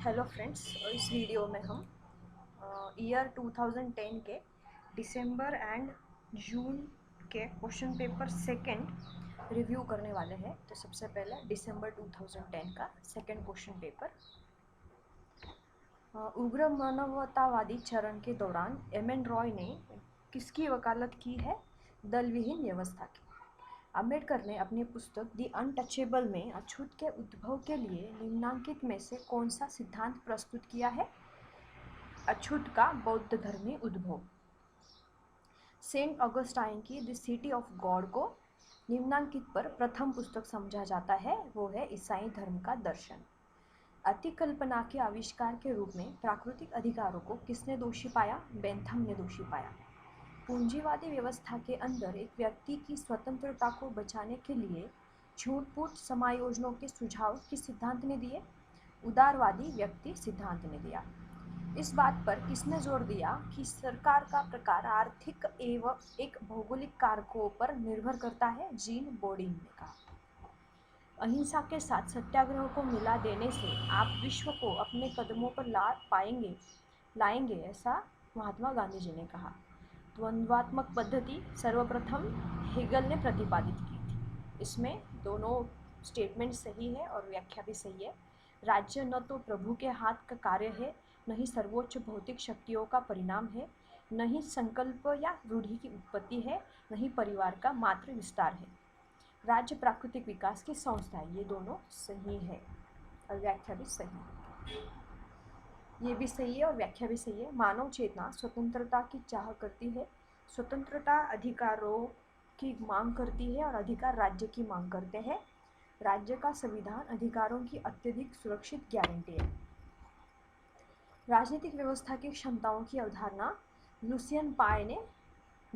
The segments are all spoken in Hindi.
हेलो फ्रेंड्स, इस वीडियो में हम ईयर 2010 के दिसंबर एंड जून के क्वेश्चन पेपर सेकंड रिव्यू करने वाले हैं। तो सबसे पहले दिसंबर 2010 का सेकंड क्वेश्चन पेपर। उग्र मानवतावादी चरण के दौरान एम.एन. रॉय ने किसकी वकालत की है? दल विहीन व्यवस्था की। अम्बेडकर ने अपनी पुस्तक दी अनटचेबल में अछूत के उद्भव के लिए निम्नांकित में से कौन सा सिद्धांत प्रस्तुत किया है? अछूत का बौद्ध धर्मी उद्भव। सेंट ऑगस्टाइन की द सिटी ऑफ गॉड को निम्नांकित पर प्रथम पुस्तक समझा जाता है, वो है ईसाई धर्म का दर्शन। अतिकल्पना के आविष्कार के रूप में प्राकृतिक अधिकारों को किसने दोषी पाया? बेंथम ने दोषी पाया। पूंजीवादी व्यवस्था के अंदर एक व्यक्ति की स्वतंत्रता को बचाने के लिए छूट-पूट समायोजनों के सुझाव किस सिद्धांत ने दिए? उदारवादी व्यक्ति सिद्धांत ने दिया। इस बात पर किसने जोर दिया कि सरकार का प्रकार आर्थिक एवं एक भौगोलिक कारकों पर निर्भर करता है? जीन बोर्डिंग ने कहा। अहिंसा के साथ सत्याग्रह को मिला देने से आप विश्व को अपने कदमों पर लाएंगे, ऐसा महात्मा गांधी जी ने कहा। द्वंद्वात्मक पद्धति सर्वप्रथम हेगल ने प्रतिपादित की थी। इसमें दोनों स्टेटमेंट सही है और व्याख्या भी सही है। राज्य न तो प्रभु के हाथ का कार्य है, न ही सर्वोच्च भौतिक शक्तियों का परिणाम है, न ही संकल्प या रूढ़ि की उत्पत्ति है, न ही परिवार का मात्र विस्तार है। राज्य प्राकृतिक विकास की संस्था है। ये दोनों सही है और व्याख्या भी सही है। ये भी सही है और व्याख्या भी सही है। मानव चेतना स्वतंत्रता की चाह करती है। स्वतंत्रता अधिकारों की मांग करती है और अधिकार राज्य की मांग करते हैं। राज्य का संविधान अधिकारों की अत्यधिक सुरक्षित गारंटी है। राजनीतिक व्यवस्था की क्षमताओं की अवधारणा लुसियन पाए ने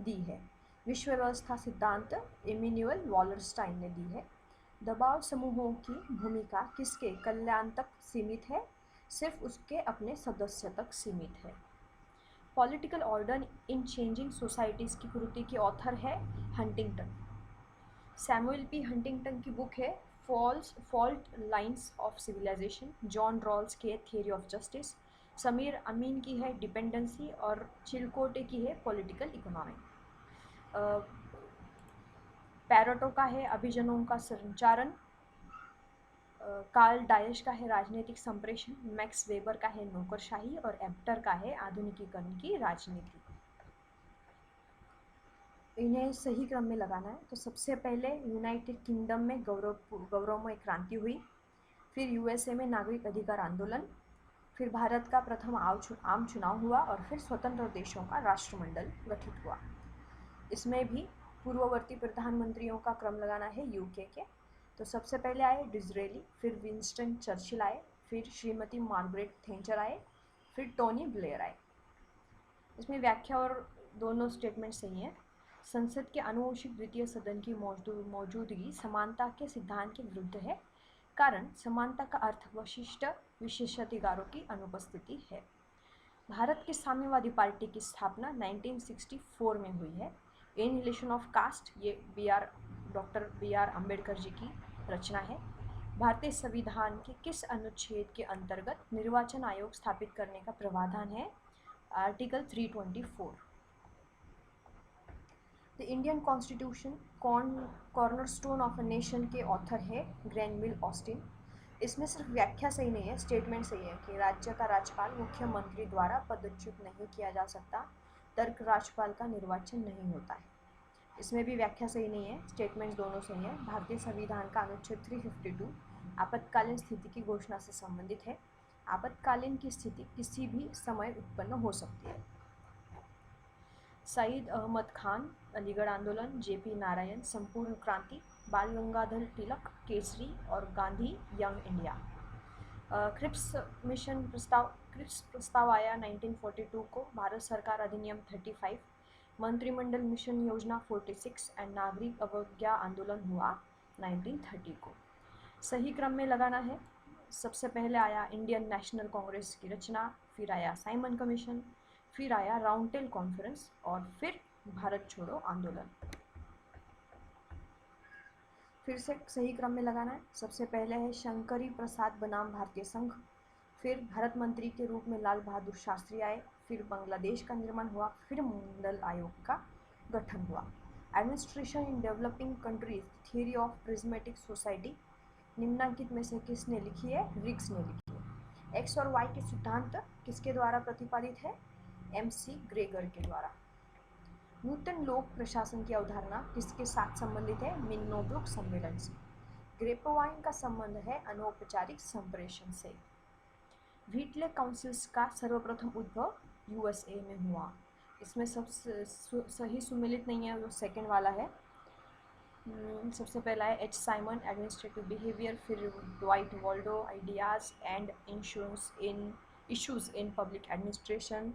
दी है। विश्व व्यवस्था सिद्धांत इमैनुअल वॉलरस्टाइन ने दी है। दबाव समूहों की भूमिका किसके कल्याण तक सीमित है? सिर्फ उसके अपने सदस्य तक सीमित है। Political order in changing societies की कृति की ऑथर है हंटिंगटन। सैमुअल पी हंटिंगटन की बुक है fault lines of civilisation. John Rawls की है theory of justice. Samir Amin की है डिपेंडेंसी और चिलकोटे की है पॉलिटिकल इकोनॉमी। पैरेटो का है अभिजनों का संचारण। कार्ल डायश का है राजनीतिक संप्रेषण। मैक्स वेबर का है नौकरशाही और एब्टर का है आधुनिकीकरण की राजनीति। इन्हें सही क्रम में लगाना है। तो सबसे पहले यूनाइटेड किंगडम में गौरवमय क्रांति हुई, फिर यूएसए में नागरिक अधिकार आंदोलन, फिर भारत का प्रथम आम चुनाव हुआ और फिर स्वतंत्र देशों का राष्ट्रमंडल गठित हुआ। इसमें भी पूर्ववर्ती प्रधानमंत्रियों का क्रम लगाना है यूके के। तो सबसे पहले आए डिज़रेली, फिर विंस्टन चर्चिल आए, फिर श्रीमती मार्गरेट थैचर आए, फिर टोनी ब्लेयर आए। इसमें व्याख्या और दोनों स्टेटमेंट सही हैं। संसद के आनुवंशिक द्वितीय सदन की मौजूदगी समानता के सिद्धांत के विरुद्ध है, कारण समानता का अर्थ विशिष्ट विशेषाधिकारों की अनुपस्थिति है। भारत की साम्यवादी पार्टी की स्थापना 1964 में हुई है। एनिहिलेशन ऑफ कास्ट, ये doctor B are Ambedkar ji की रचना है। भारतीय संविधान के किस अनुच्छेद के अंतर्गत निर्वाचन आयोग स्थापित करने का प्रावधान है? Article 324। The Indian constitution cornerstone of a nation के ऑथर है ग्रैनविल ऑस्टिन। इसमें सिर्फ व्याख्या सही नहीं है, स्टेटमेंट सही है कि राज्य का राज्यपाल मुख्यमंत्री द्वारा पदच्युत नहीं किया जा सकता, तर्क राज्यपाल का निर्वाचन नहीं होता है। इसमें भी व्याख्या सही नहीं है, स्टेटमेंट्स दोनों सही है। भारतीय संविधान का अनुच्छेद 352 आपातकालीन स्थिति की घोषणा से संबंधित है। आपातकालीन की स्थिति किसी भी समय उत्पन्न हो सकती है। सईद अहमद खान, अलीगढ़ आंदोलन, जेपी नारायण, संपूर्ण क्रांति, बाल गंगाधर तिलक, केसरी और गांधी यंग इंडिया। क्रिप्स प्रस्ताव आया 1942 को। भारत सरकार अधिनियम 35, मंत्रिमंडल मिशन योजना 46 एंड नागरिक अवज्ञा आंदोलन हुआ 1930 को। सही क्रम में लगाना है। सबसे पहले आया इंडियन नेशनल कांग्रेस की रचना, फिर आया साइमन कमीशन, फिर आया राउंड टेबल कॉन्फ्रेंस और फिर भारत छोड़ो आंदोलन। फिर से सही क्रम में लगाना है। सबसे पहले है शंकरी प्रसाद बनाम भारतीय संघ, फिर भारत मंत्री के रूप में लाल बहादुर शास्त्री आए, फिर बांग्लादेश का निर्माण हुआ, फिर मंडल आयोग का गठन हुआ। Administration in developing countries, theory of prismatic society निम्नलिखित में से किसने लिखी है? रिक्स ने लिखी है। एक्स और वाई के सिद्धांत किसके द्वारा प्रतिपादित है? MC ग्रेगर के द्वारा। नूतन लोक प्रशासन की अवधारणा किसके साथ संबंधित है? मिन्नोब्रुक सम्मेलन से। ग्रेपवाइन का संबंध है अनौपचारिक संप्रेषण से। व्हीटले काउंसिल्स का सर्वप्रथम उद्भव USA में हुआ। इसमें सबसे सही सुमेलित नहीं है, वो सेकंड वाला है। सबसे पहला है H. साइमन, एडमिनिस्ट्रेटिव बिहेवियर, फिर Dwight Waldo, ideas and issues in public administration,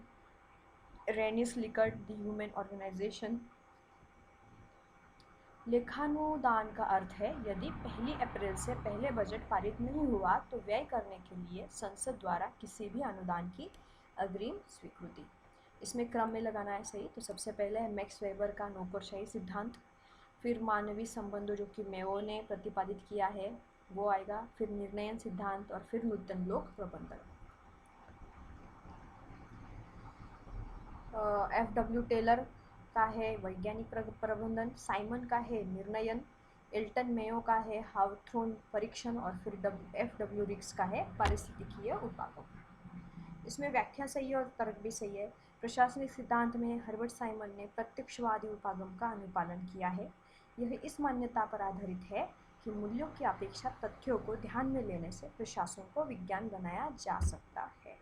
Rensis Likert, the human organisation. लेखानुदान का अर्थ है यदि 1 अप्रैल से पहले बजट पारित नहीं हुआ तो व्यय करने के लिए संसद द्वारा किसी भी अनुदान की अग्रिम स्वीकृति। इसमें क्रम में लगाना है सही। तो सबसे पहले है मैक्स वेबर का नौकरशाही सिद्धांत, फिर मानवीय संबंधों जो कि मेयो ने प्रतिपादित किया है वो आएगा, फिर निर्णयन सिद्धांत और फिर नूतन लोक प्रबंधन। FW टेलर का है वैज्ञानिक प्रबंधन, साइमन का है निर्णयन, एल्टन मेयो का है हावथोर्न परीक्षण और फिर FW रिक्स का है पारिस्थितिकीय उपागम। इसमें व्याख्या सही है और तर्क भी सही है। प्रशासनिक सिद्धांत में हर्बर्ट साइमन ने प्रत्यक्षवादी उपागम का अनुपालन किया है। यह इस मान्यता पर आधारित है कि मूल्यों की अपेक्षा तथ्यों को ध्यान में लेने से प्रशासन को विज्ञान बनाया जा सकता है।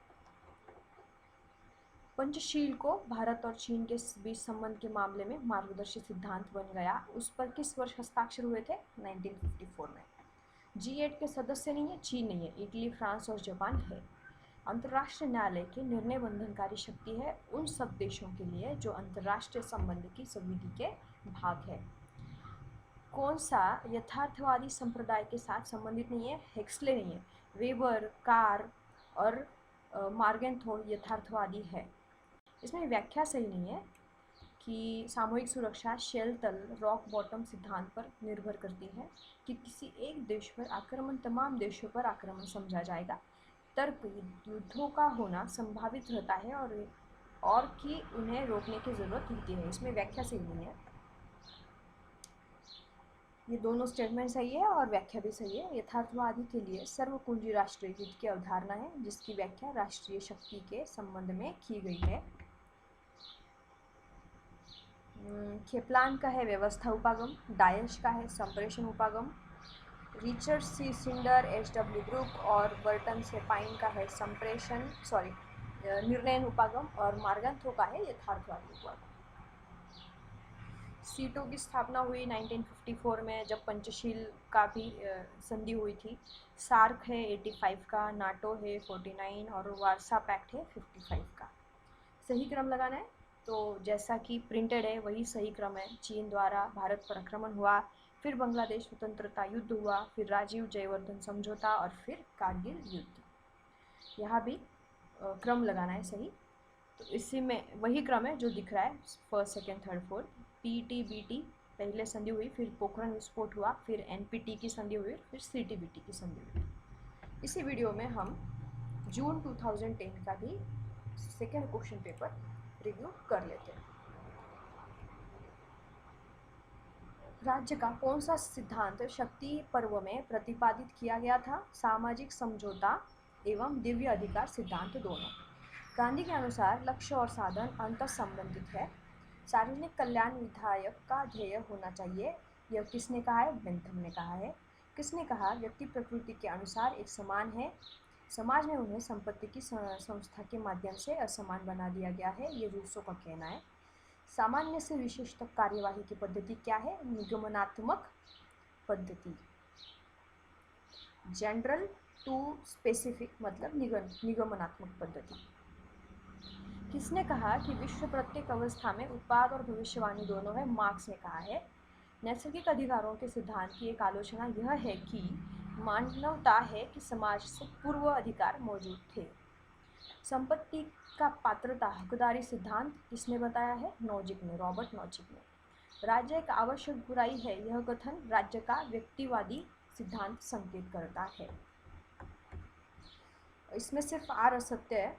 पंचशील को भारत और चीन के बीच संबंध के मामले में मार्गदर्शी सिद्धांत बन गया। उस पर किस वर्ष हस्ताक्षर हुए थे? 1954 में। G8 के सदस्य नहीं है, चीन नहीं है, इटली, फ्रांस और जापान है। अंतर्राष्ट्रीय न्यायालय की निर्णय बंधनकारी शक्ति है उन सब देशों के लिए जो अंतर्राष्ट्रीय संबंध की संविधि के भाग है। कौन सा यथार्थवादी संप्रदाय के साथ संबंधित नहीं है? हेक्सले नहीं है। वेबर, कार और मार्गेंथोन यथार्थवादी है। इसमें व्याख्या सही नहीं है कि सामूहिक सुरक्षा शेल तल रॉक बॉटम सिद्धांत पर निर्भर करती है कि किसी एक देश पर आक्रमण तमाम देशों पर आक्रमण समझा जाएगा। तर्क युद्धों का होना संभावित रहता है और कि उन्हें रोकने की जरूरत होती है। इसमें व्याख्या सही नहीं है। ये दोनों स्टेटमेंट सही है और व्याख्या भी सही है। यथार्थवादी के लिए सर्वकुंजी राष्ट्रीय हित की अवधारणा है जिसकी व्याख्या राष्ट्रीय शक्ति के संबंध में की गई है। खेप्लान का है व्यवस्था उपागम, डायश का है संप्रेषण उपागम, रिचर्ड सी सिंडर, HW ग्रुप और बर्टन से पाइन का है निर्णयन उपागम और मार्गंथो का है यथार्थवादी उपागम। सीटों की स्थापना हुई 1954 में जब पंचशील का भी संधि हुई थी। सार्क है 85 का, नाटो है 49 और वार्सा पैक्ट है 55 का। सही क्रम लगाना है तो जैसा कि प्रिंटेड है वही सही क्रम है। चीन द्वारा भारत पर आक्रमण हुआ, फिर बांग्लादेश स्वतंत्रता युद्ध हुआ, फिर राजीव जयवर्धन समझौता और फिर कारगिल युद्ध। यहाँ भी क्रम लगाना है सही। तो इसी में वही क्रम है जो दिख रहा है, first, second, third, fourth. PTBT पहले संधि हुई, फिर पोखरण विस्फोट हुआ, फिर NPT की संधि हुई, फिर CTBT की संधि हुई। इसी वीडियो में हम जून 2010 का भी सेकेंड क्वेश्चन पेपर रिव्यू कर लेते हैं। राज्य का कौन सा सिद्धांत शक्ति पर्व में प्रतिपादित किया गया था? सामाजिक समझौता एवं दिव्य अधिकार सिद्धांत दोनों। गांधी के अनुसार लक्ष्य और साधन अंतर संबंधित है। सार्वजनिक कल्याण विधायक का ध्येय होना चाहिए। यह किसने कहा है? बेंथम ने कहा है। किसने कहा व्यक्ति प्रकृति के अनुसार एक समान है, समाज में उन्हें संपत्ति की संस्था के माध्यम से असमान बना दिया गया है, ये रूसो का कहना है। सामान्य से विशेष तक कार्यवाही की पद्धति क्या है? निगमनात्मक पद्धति। जनरल टू स्पेसिफिक मतलब निगमनात्मक पद्धति। किसने कहा कि विश्व प्रत्येक अवस्था में उत्पाद और भविष्यवाणी दोनों है? मार्क्स ने कहा है। नैसर्गिक अधिकारों के सिद्धांत की एक आलोचना यह है कि मानवता है कि समाज से पूर्व अधिकार मौजूद थे। संपत्ति का पात्रता हकदारी सिद्धांत किसने बताया है? नोजिक ने, रॉबर्ट नोजिक ने। राज्य एक आवश्यक बुराई है, यह कथन राज्य का व्यक्तिवादी सिद्धांत संकेत करता है। इसमें सिर्फ 8 असत्य है,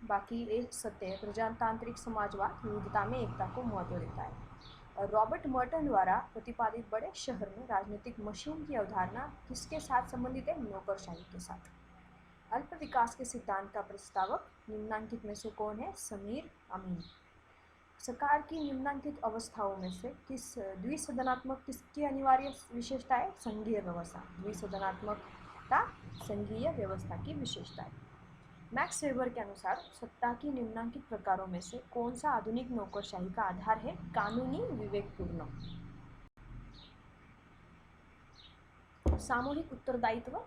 बाकी एक सत्य है। प्रजातांत्रिक समाजवाद विविधता में एकता को महत्व देता है। रॉबर्ट मर्टन द्वारा प्रतिपादित बड़े शहर में राजनीतिक मशीन की अवधारणा किसके साथ संबंधित है? नौकरशाही के साथ। अल्प विकास के सिद्धांत का प्रस्तावक निम्नांकित में से कौन है? समीर अमीन। सरकार की निम्नांकित अवस्थाओं में से द्विसदनात्मक किसकी अनिवार्य विशेषता है? संघीय व्यवस्था। द्विसदनात्मकता संघीय व्यवस्था की विशेषता है। मैक्स वेबर के अनुसार सत्ता की निम्नांकित प्रकारों में से कौन सा आधुनिक नौकरशाही का आधार है? कानूनी विवेकपूर्ण। सामूहिक उत्तरदायित्व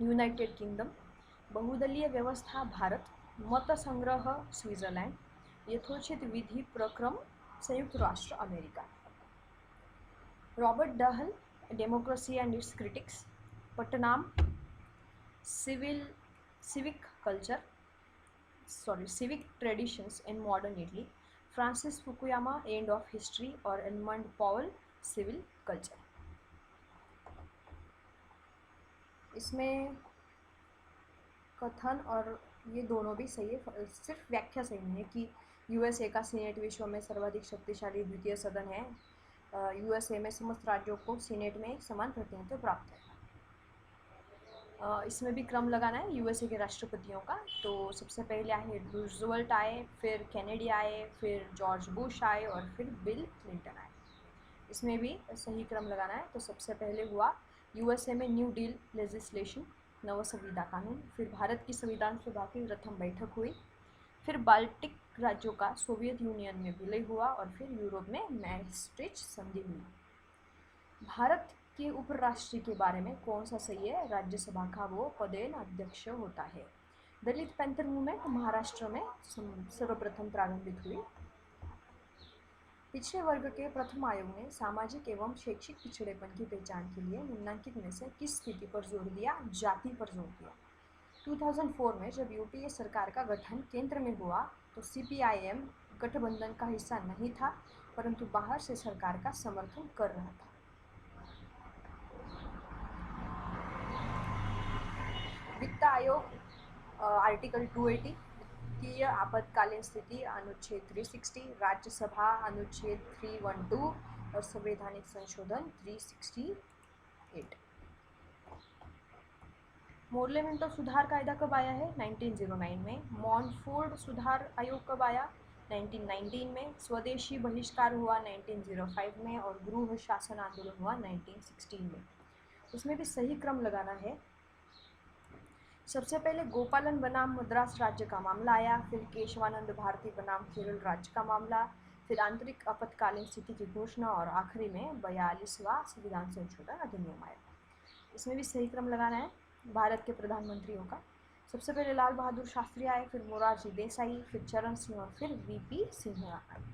यूनाइटेड किंगडम, बहुदलीय व्यवस्था भारत, मत संग्रह स्विट्जरलैंड, यथोचित विधि प्रक्रम संयुक्त राष्ट्र अमेरिका। Robert Dahl, democracy and its critics, Putnam, civic traditions in modern Italy, Francis Fukuyama, end of history, और एडमंड पॉवल, सिविल कल्चर। इसमें कथन और ये दोनों भी सही है, सिर्फ व्याख्या सही नहीं है कि यूएसए का सीनेट विश्व में सर्वाधिक शक्तिशाली द्वितीय सदन है। यूएसए में समस्त राज्यों को सीनेट में एक समान प्रतिनिधित्व प्राप्त है। इसमें भी क्रम लगाना है यूएसए के राष्ट्रपतियों का। तो सबसे पहले आए रूजवेल्ट आए, फिर कैनेडी आए, फिर जॉर्ज बुश आए और फिर बिल क्लिंटन आए। इसमें भी सही क्रम लगाना है। तो सबसे पहले हुआ यूएसए में न्यू डील लेजिस्लेशन, नव संविदा कानून, फिर भारत की संविधान सभा की प्रथम बैठक हुई, फिर बाल्टिक राज्यों का सोवियत यूनियन में विलय हुआ और फिर यूरोप में मैस्ट्रिच संधि हुई। भारत के उपराष्ट्रपति के बारे में कौन सा सही है? राज्यसभा का वो पदेन अध्यक्ष होता है। दलित पैंथर मूवमेंट महाराष्ट्र में सर्वप्रथम प्रारंभित हुई। पिछड़े वर्ग के प्रथम आयोग ने सामाजिक एवं शैक्षिक पिछड़ेपन की पहचान के लिए निम्नांकित में से किस स्थिति पर जोर दिया? जाति पर जोर दिया। 2004 में जब यूपीए सरकार का गठन केंद्र में हुआ तो सीपीआईएम गठबंधन का हिस्सा नहीं था, परंतु बाहर से सरकार का समर्थन कर रहा था। वित्त आयोग आर्टिकल 280, वित्तीय आपातकालीन स्थिति अनुच्छेद 360, राज्यसभा अनुच्छेद 312 और संवैधानिक संशोधन 368। मोर्लेमेंटो सुधार कायदा कब आया है? 1909 में। मॉनफोर्ड सुधार आयोग कब आया? 1919 में। स्वदेशी बहिष्कार हुआ 1905 में और गृह शासन आंदोलन हुआ 1916 में। उसमें भी सही क्रम लगाना है। सबसे पहले गोपालन बनाम मद्रास राज्य का मामला आया, फिर केशवानंद भारती बनाम केरल राज्य का मामला, फिर आंतरिक आपातकालीन स्थिति की घोषणा और आखिरी में 42वां संविधान संशोधन अधिनियम आया। इसमें भी सही क्रम लगाना है भारत के प्रधानमंत्रियों का। सबसे पहले लाल बहादुर शास्त्री आए, फिर मोरारजी देसाई, फिर चरण सिंह और फिर वीपी सिंह आए।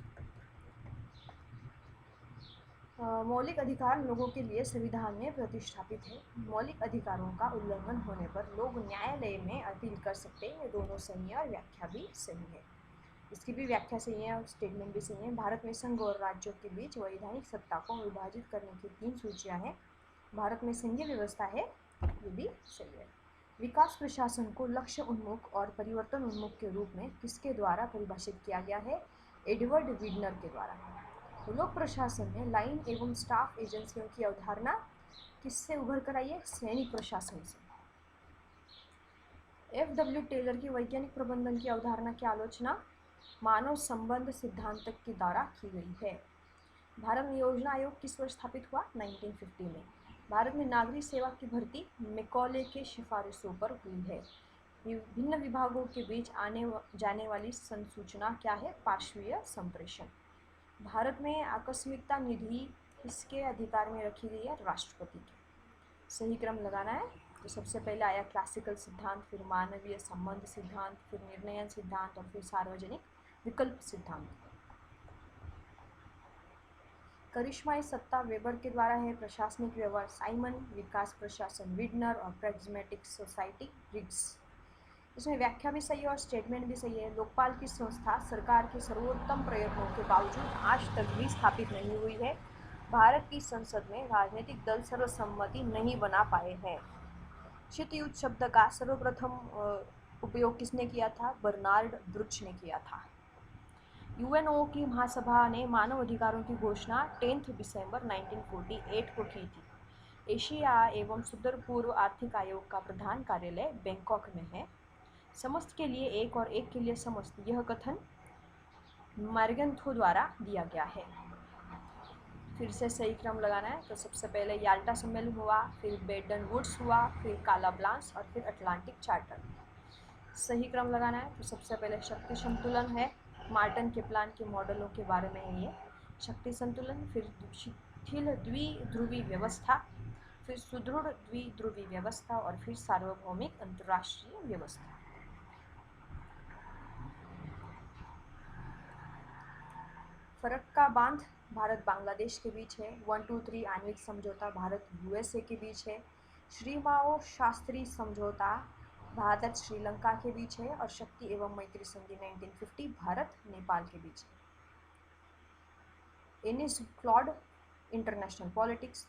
मौलिक अधिकार लोगों के लिए संविधान में प्रतिष्ठापित है। मौलिक अधिकारों का उल्लंघन होने पर लोग न्यायालय में अपील कर सकते हैं। ये दोनों सही है और व्याख्या भी सही है। इसकी भी व्याख्या सही है और स्टेटमेंट भी सही है। भारत में संघ और राज्यों के बीच वैधानिक सत्ता को विभाजित करने की 3 सूचियाँ हैं। भारत में संघीय व्यवस्था है, ये भी सही है। विकास प्रशासन को लक्ष्य उन्मुख और परिवर्तन उन्मुख के रूप में किसके द्वारा परिभाषित किया गया है? एडवर्ड विडनर के द्वारा। लोक प्रशासन में लाइन एवं स्टाफ एजेंसियों की अवधारणा किससे उभर कर आई है? सैनिक प्रशासन से। F.W. टेलर की वैज्ञानिक प्रबंधन की अवधारणा की आलोचना मानव संबंध सिद्धांत के द्वारा की गई है। भारत में योजना आयोग किस वर्ष स्थापित हुआ? 1950 में। भारत में नागरिक सेवा की भर्ती मैकॉले के सिफारिशों पर हुई है। विभिन्न विभागों के बीच आने जाने वाली संसूचना क्या है? पार्श्वीय संप्रेषण। भारत में आकस्मिकता निधि किसके अधिकार में रखी गई है? राष्ट्रपति के। सही क्रम लगाना है। तो सबसे पहले आया क्लासिकल सिद्धांत, फिर मानवीय संबंध सिद्धांत, फिर निर्णयन सिद्धांत और फिर सार्वजनिक विकल्प सिद्धांत। करिश्माई सत्ता वेबर के द्वारा है, प्रशासनिक व्यवहार साइमन, विकास प्रशासन विडनर और प्रेग्मेटिक सोसाइटी ब्रिग्स। इसमें व्याख्या भी सही है और स्टेटमेंट भी सही है। लोकपाल की संस्था सरकार के सर्वोत्तम प्रयत्नों के बावजूद आज तक भी स्थापित नहीं हुई है। भारत की संसद में राजनीतिक दल सर्वसम्मति नहीं बना पाए हैं। शीत युद्ध शब्द का सर्वप्रथम उपयोग किसने किया था? बर्नार्ड ब्रुच ने किया था। यूएनओ की महासभा ने मानव अधिकारों की घोषणा 10 दिसंबर 1948 को की थी। एशिया एवं सुदूर पूर्व आर्थिक आयोग का प्रधान कार्यालय बैंकॉक में है। समस्त के लिए एक और एक के लिए समस्त, यह कथन मैर्गेंथो द्वारा दिया गया है। फिर से सही क्रम लगाना है। तो सबसे पहले याल्टा सम्मेलन हुआ, फिर ब्रेटन वुड्स हुआ, फिर कालाब्लांस और फिर अटलांटिक चार्टर। सही क्रम लगाना है। तो सबसे पहले शक्ति संतुलन है, मार्टिन किपलान के मॉडलों के बारे में है ये शक्ति संतुलन। फिर शिथिल द्विध्रुवी व्यवस्था, फिर सुदृढ़ द्विध्रुवी व्यवस्था और फिर सार्वभौमिक अंतर्राष्ट्रीय व्यवस्था। फरक का बांध भारत बांग्लादेश के बीच है। 1, 2, 3 आणविक समझौता भारत यूएसए के बीच है। श्रीमाओ शास्त्री समझौता भारत श्रीलंका के बीच है। और शक्ति एवं मैत्री संधि 1950 भारत नेपाल के बीच है। Inis Claude international politics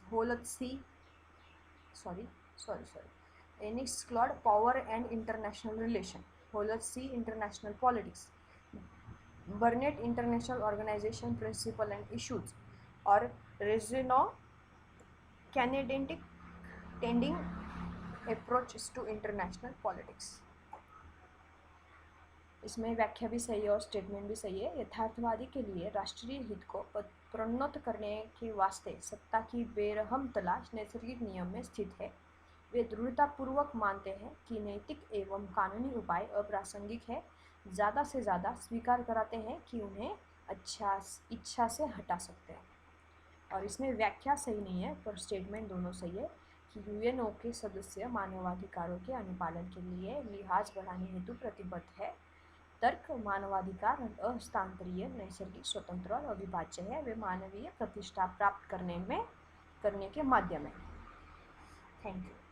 Inis Claude power and international relation होलत सी international politics Burnett international organisation principle and issues और Rosenau contending tending approach to international politics. इसमें व्याख्या भी सही है और स्टेटमेंट भी सही है। यथार्थवादी के लिए राष्ट्रीय हित को प्रोन्नत करने के वास्ते सत्ता की बेरहम तलाश नैसर्गिक नियम में स्थित है। वे दृढ़तापूर्वक मानते हैं कि नैतिक एवं कानूनी उपाय अप्रासंगिक है, ज़्यादा से ज़्यादा स्वीकार कराते हैं कि उन्हें इच्छा से हटा सकते हैं। और इसमें व्याख्या सही नहीं है पर स्टेटमेंट दोनों सही है कि यूएनओ के सदस्य मानवाधिकारों के अनुपालन के लिए लिहाज बढ़ाने हेतु प्रतिबद्ध है। तर्क मानवाधिकार अहस्तांतरीय, नैसर्गिक, स्वतंत्र और अविभाज्य है। वे मानवीय प्रतिष्ठा प्राप्त करने के माध्यम है। Thank you.